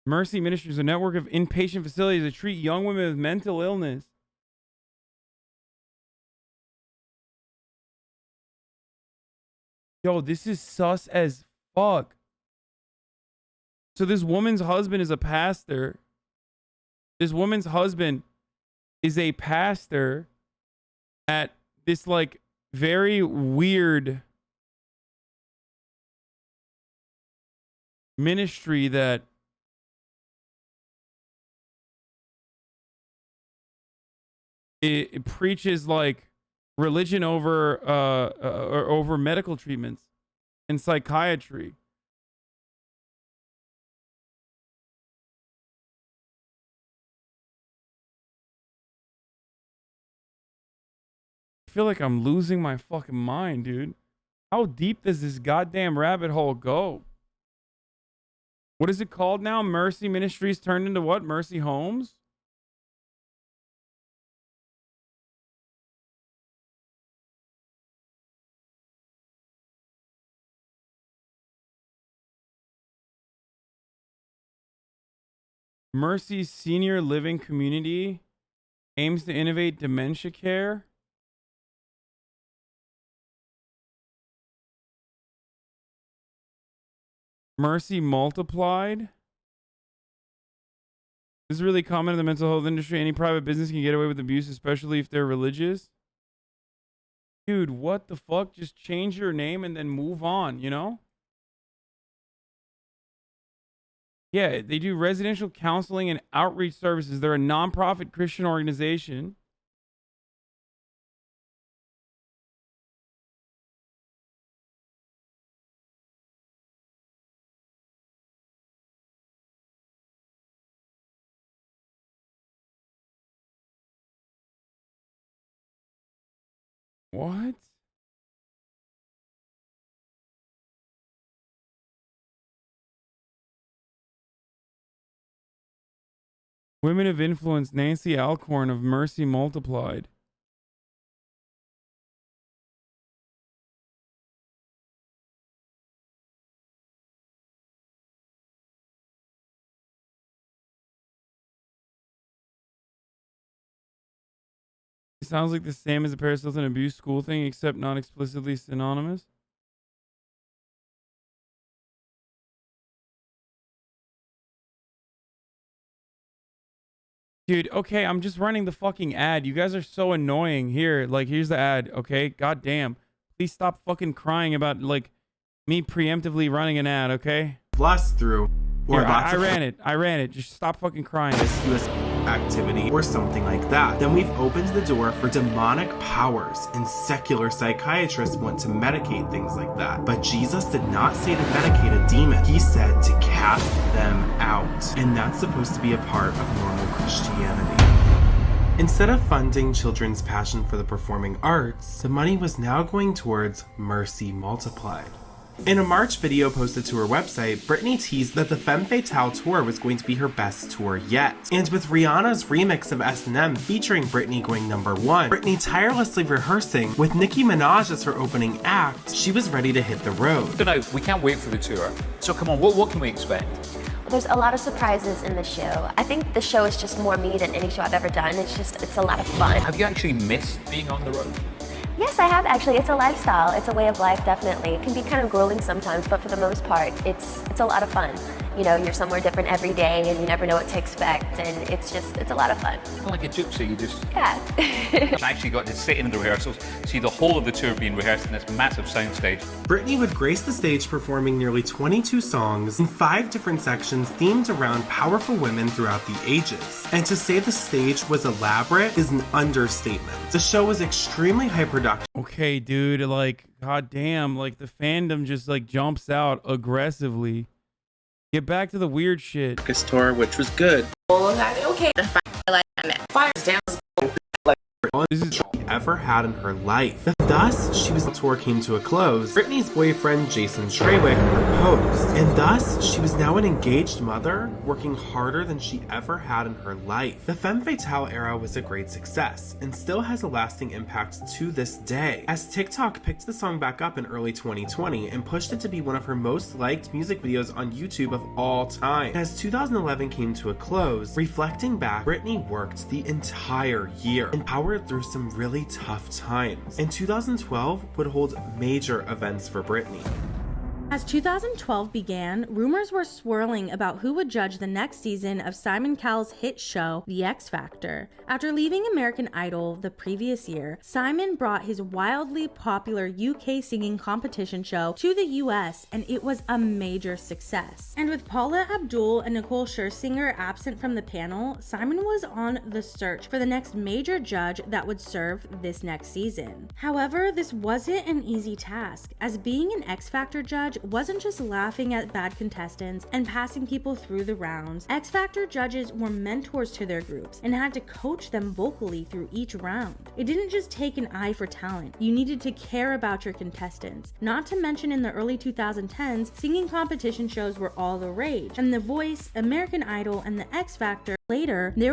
Mercy Ministries, a network of inpatient facilities that treat young women with mental illness. Yo, this is sus as fuck. So this woman's husband is a pastor. This woman's husband is a pastor at this, like, very weird ministry that it preaches, like, religion over over medical treatments and psychiatry. I feel like I'm losing my fucking mind, dude. How deep does this goddamn rabbit hole go? What is it called now? Mercy Ministries turned into what? Mercy Homes? Mercy's senior living community aims to innovate dementia care. Mercy Multiplied. This is really common in the mental health industry. Any private business can get away with abuse, especially if they're religious. Dude, what the fuck? Just change your name and then move on, you know? Yeah, they do residential counseling and outreach services. They're a nonprofit Christian organization. What? Women of Influence, Nancy Alcorn of Mercy Multiplied. It sounds like the same as the Paris Hilton abuse school thing, except not explicitly synonymous. Dude, okay, I'm just running the fucking ad. You guys are so annoying. Here, like, here's the ad, okay? God damn. Please stop fucking crying about, like, me preemptively running an ad, okay? Blast through. Or Here, I ran it. I ran it. Just stop fucking crying. US activity or something like that. Then we've opened the door for demonic powers, and secular psychiatrists want to medicate things like that. But Jesus did not say to medicate a demon. He said to cast them out. And that's supposed to be a part of normal Christianity. Instead of funding children's passion for the performing arts, the money was now going towards Mercy Multiplied. In a March video posted to her website, Britney teased that the Femme Fatale tour was going to be her best tour yet. And with Rihanna's remix of S&M featuring Britney going #1, Britney tirelessly rehearsing with Nicki Minaj as her opening act, she was ready to hit the road. I don't know, we can't wait for the tour. So come on, what can we expect? There's a lot of surprises in the show. I think the show is just more me than any show I've ever done. It's a lot of fun. Have you actually missed being on the road? Yes, I have actually. It's a lifestyle. It's a way of life, definitely. It can be kind of grueling sometimes, but for the most part, it's a lot of fun. You know, you're somewhere different every day and you never know what to expect, and it's a lot of fun. Like a gypsy, you just... Yeah. I actually got to sit in the rehearsals, see the whole of the tour being rehearsed in this massive soundstage. Britney would grace the stage performing nearly 22 songs in 5 different sections themed around powerful women throughout the ages. And to say the stage was elaborate is an understatement. The show was extremely high-production. Okay, dude, like, goddamn, like, the fandom just, like, jumps out aggressively. Get back to the weird shit. This tour, which was good. Okay. Fires down. This is all she ever had in her life. Thus, she was the tour came to a close. Britney's boyfriend, Jason Trawick, proposed. And thus, she was now an engaged mother, working harder than she ever had in her life. The Femme Fatale era was a great success, and still has a lasting impact to this day, as TikTok picked the song back up in early 2020 and pushed it to be one of her most liked music videos on YouTube of all time. As 2011 came to a close, reflecting back, Britney worked the entire year and powered through some really tough times, and 2012 would hold major events for Britney. As 2012 began, rumors were swirling about who would judge the next season of Simon Cowell's hit show, The X Factor. After leaving American Idol the previous year, Simon brought his wildly popular UK singing competition show to the US, and it was a major success. And with Paula Abdul and Nicole Scherzinger absent from the panel, Simon was on the search for the next major judge that would serve this next season. However, this wasn't an easy task, as being an X Factor judge wasn't just laughing at bad contestants and passing people through the rounds. X Factor judges were mentors to their groups and had to coach them vocally through each round. It didn't just take an eye for talent. You needed to care about your contestants. Not to mention, in the early 2010s, singing competition shows were all the rage, and The Voice, American Idol, and The X Factor. Later, they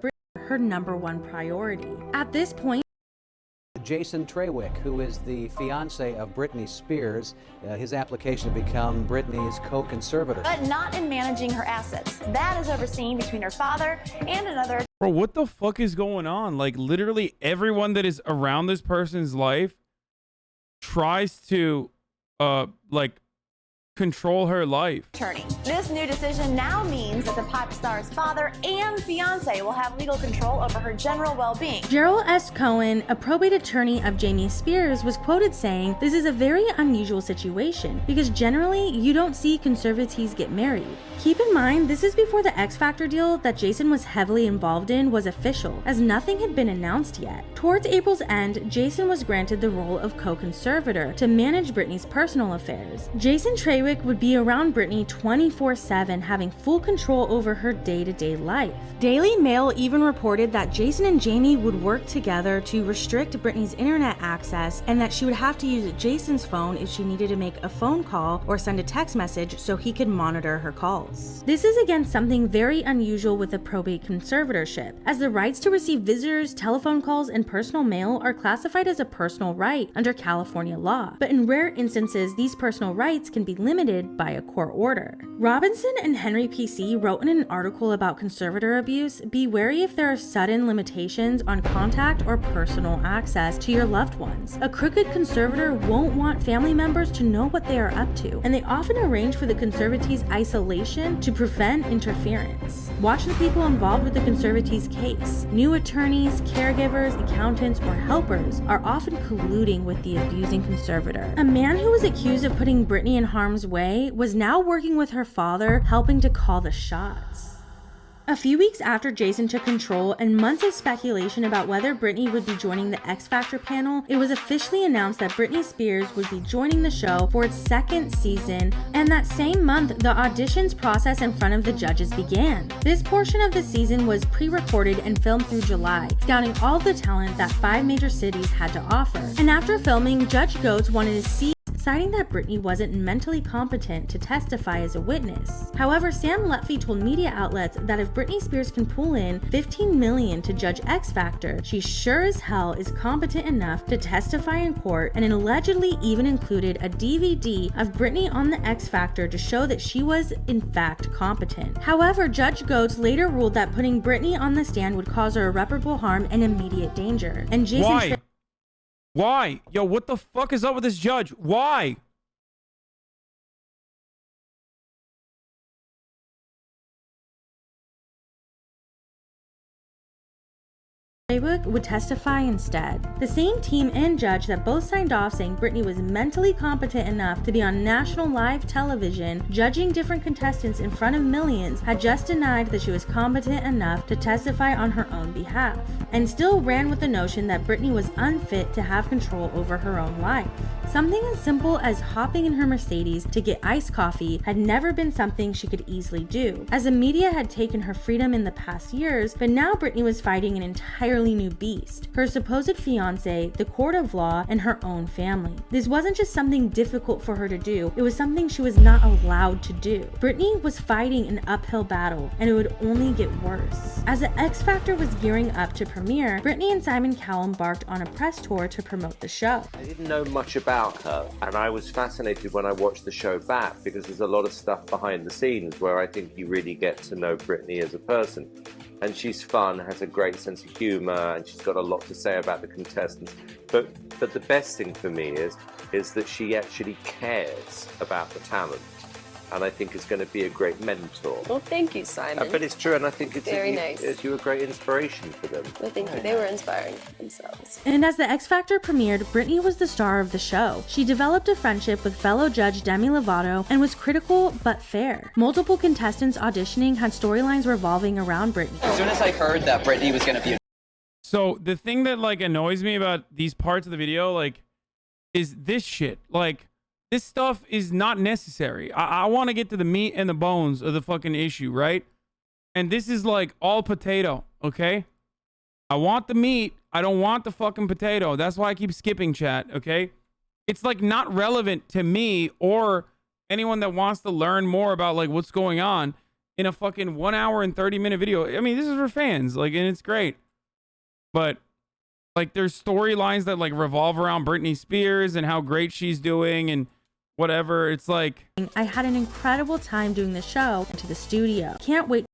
were her #1 priority. At this point, Jason Trawick, who is the fiance of Britney Spears, his application to become Britney's co-conservator. But not in managing her assets. That is overseen between her father and another. Bro, what the fuck is going on? Like, literally everyone that is around this person's life tries to, like, control her life. Attorney. This new decision now means that the pop star's father and fiance will have legal control over her general well-being. Gerald S. Cohen, a probate attorney of Jamie Spears, was quoted saying, "This is a very unusual situation because generally you don't see conservatees get married." Keep in mind, this is before the X Factor deal that Jason was heavily involved in was official, as nothing had been announced yet. Towards April's end, Jason was granted the role of co-conservator to manage Britney's personal affairs. Jason Trawick would be around Britney 24/7, having full control over her day-to-day life. Daily Mail even reported that Jason and Jamie would work together to restrict Britney's internet access, and that she would have to use Jason's phone if she needed to make a phone call or send a text message so he could monitor her calls. This is again something very unusual with a probate conservatorship, as the rights to receive visitors, telephone calls, and personal mail are classified as a personal right under California law. But in rare instances, these personal rights can be limited by a court order. Robinson and Henry PC wrote in an article about conservator abuse, "Be wary if there are sudden limitations on contact or personal access to your loved ones. A crooked conservator won't want family members to know what they are up to, and they often arrange for the conservatee's isolation to prevent interference. Watch the people involved with the conservatee's case. New attorneys, caregivers, accountants, or helpers are often colluding with the abusing conservator." A man who was accused of putting Britney in harm's way was now working with her father, helping to call the shots. A few weeks after Jason took control and months of speculation about whether Britney would be joining the X Factor panel, it was officially announced that Britney Spears would be joining the show for its second season, and that same month, the auditions process in front of the judges began. This portion of the season was pre-recorded and filmed through July, scouting all the talent that 5 major cities had to offer. And after filming, Judge Goetz wanted to see, citing that Britney wasn't mentally competent to testify as a witness. However, Sam Lutfi told media outlets that if Britney Spears can pull in $15 million to judge X Factor, she sure as hell is competent enough to testify in court, and allegedly even included a DVD of Britney on the X Factor to show that she was in fact competent. However, Judge Goetz later ruled that putting Britney on the stand would cause her irreparable harm and immediate danger. And Jason Why? Yo, what the fuck is up with this judge? Why? would testify instead. The same team and judge that both signed off saying Britney was mentally competent enough to be on national live television judging different contestants in front of millions had just denied that she was competent enough to testify on her own behalf, and still ran with the notion that Britney was unfit to have control over her own life. Something as simple as hopping in her Mercedes to get iced coffee had never been something she could easily do, as the media had taken her freedom in the past years, but now Britney was fighting an entirely new beast: her supposed fiance, the court of law, and her own family. This wasn't just something difficult for her to do, it was something she was not allowed to do. Britney was fighting an uphill battle, and it would only get worse. As the X Factor was gearing up to premiere, Britney and Simon Cowell embarked on a press tour to promote the show. I didn't know much about her, and I was fascinated when I watched the show back because there's a lot of stuff behind the scenes where I think you really get to know Britney as a person. And she's fun, has a great sense of humor, and she's got a lot to say about the contestants. But the best thing for me is that she actually cares about the talent. And I think is going to be a great mentor. Well, thank you, Simon. But it's true, and I think it's very nice. You're a great inspiration for them. Well, thank you. They were inspiring themselves. And as the X Factor premiered, Britney was the star of the show. She developed a friendship with fellow judge Demi Lovato and was critical but fair. Multiple contestants auditioning had storylines revolving around Britney. As soon as I heard that Britney was going to be... So the thing that like annoys me about these parts of the video, like, is this shit. Like, this stuff is not necessary. I want to get to the meat and the bones of the fucking issue, right? And this is like all potato, okay? I want the meat. I don't want the fucking potato. That's why I keep skipping chat, okay? It's like not relevant to me or anyone that wants to learn more about like what's going on in a fucking 1 hour and 30-minute video. I mean, this is for fans, like, and it's great. But like there's storylines that like revolve around Britney Spears and how great she's doing and whatever. It's like, I had an incredible time doing the show and to the studio. Can't wait.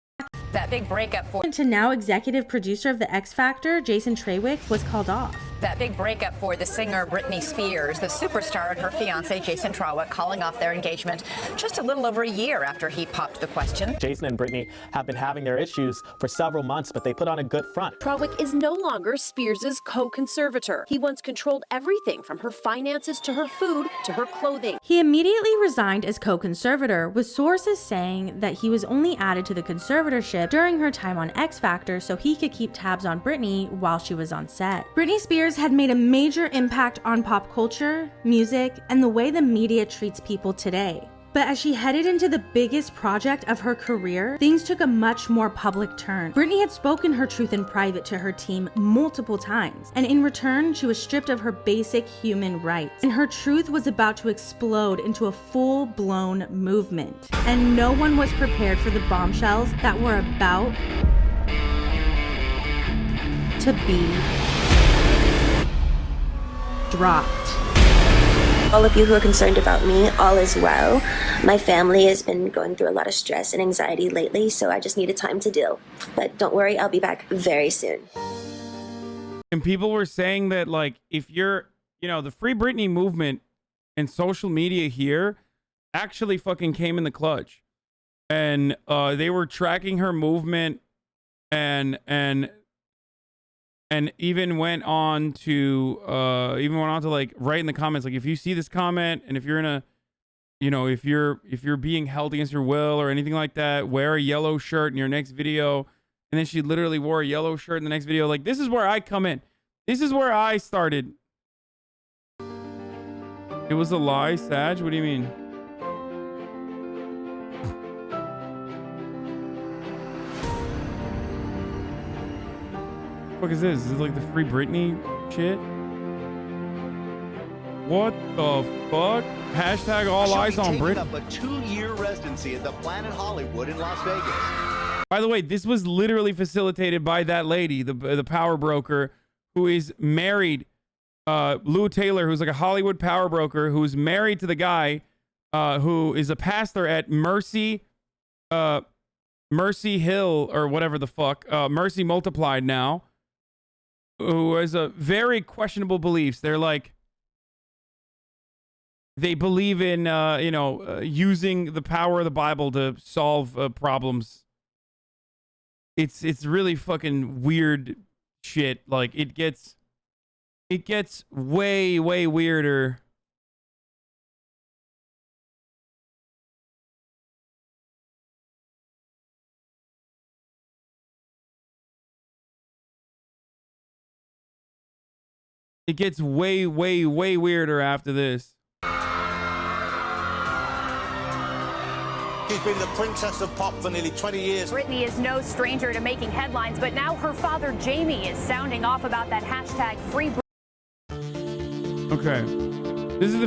That big breakup for... To now executive producer of the X Factor, Jason Trawick, was called off. That big breakup for the singer Britney Spears, the superstar and her fiance Jason Trawick calling off their engagement just a little over a year after he popped the question. Jason and Britney have been having their issues for several months, but they put on a good front. Trawick is no longer Spears' co-conservator. He once controlled everything from her finances to her food to her clothing. He immediately resigned as co-conservator, with sources saying that he was only added to the conservatorship during her time on X Factor so he could keep tabs on Britney while she was on set. Britney Spears had made a major impact on pop culture, music, and the way the media treats people today. But as she headed into the biggest project of her career, things took a much more public turn. Britney had spoken her truth in private to her team multiple times, and in return, she was stripped of her basic human rights. And her truth was about to explode into a full-blown movement. And no one was prepared for the bombshells that were about to be dropped. All of you who are concerned about me, all is well. My family has been going through a lot of stress and anxiety lately, so I just needed time to deal. But don't worry, I'll be back very soon. And people were saying that, like, if you're, you know, the Free Britney movement and social media here actually fucking came in the clutch. And they were tracking her movement and even went on to like write in the comments, like, if you see this comment and if you're in a you know, if you're being held against your will or anything like that, wear a yellow shirt in your next video. And then she literally wore a yellow shirt in the next video. Like, this is where I come in. This is where I started. It was a lie, Sag? What do you mean? What the fuck is this? Is this like the Free Britney shit? What the fuck? Hashtag all eyes on Britney. Up a 2-year residency at the Planet Hollywood in Las Vegas. By the way, this was literally facilitated by that lady, the power broker, who is married, Lou Taylor, who's like a Hollywood power broker, who's married to the guy who is a pastor at Mercy Hill or whatever the fuck, Mercy Multiplied now, who has a very questionable beliefs. They're like, they believe in, using the power of the Bible to solve problems. It's really fucking weird shit. Like, it gets way, way weirder. It gets way, way, way weirder after this. She's been the princess of pop for nearly 20 years. Britney is no stranger to making headlines, but now her father, Jamie, is sounding off about that hashtag free. Okay. This is the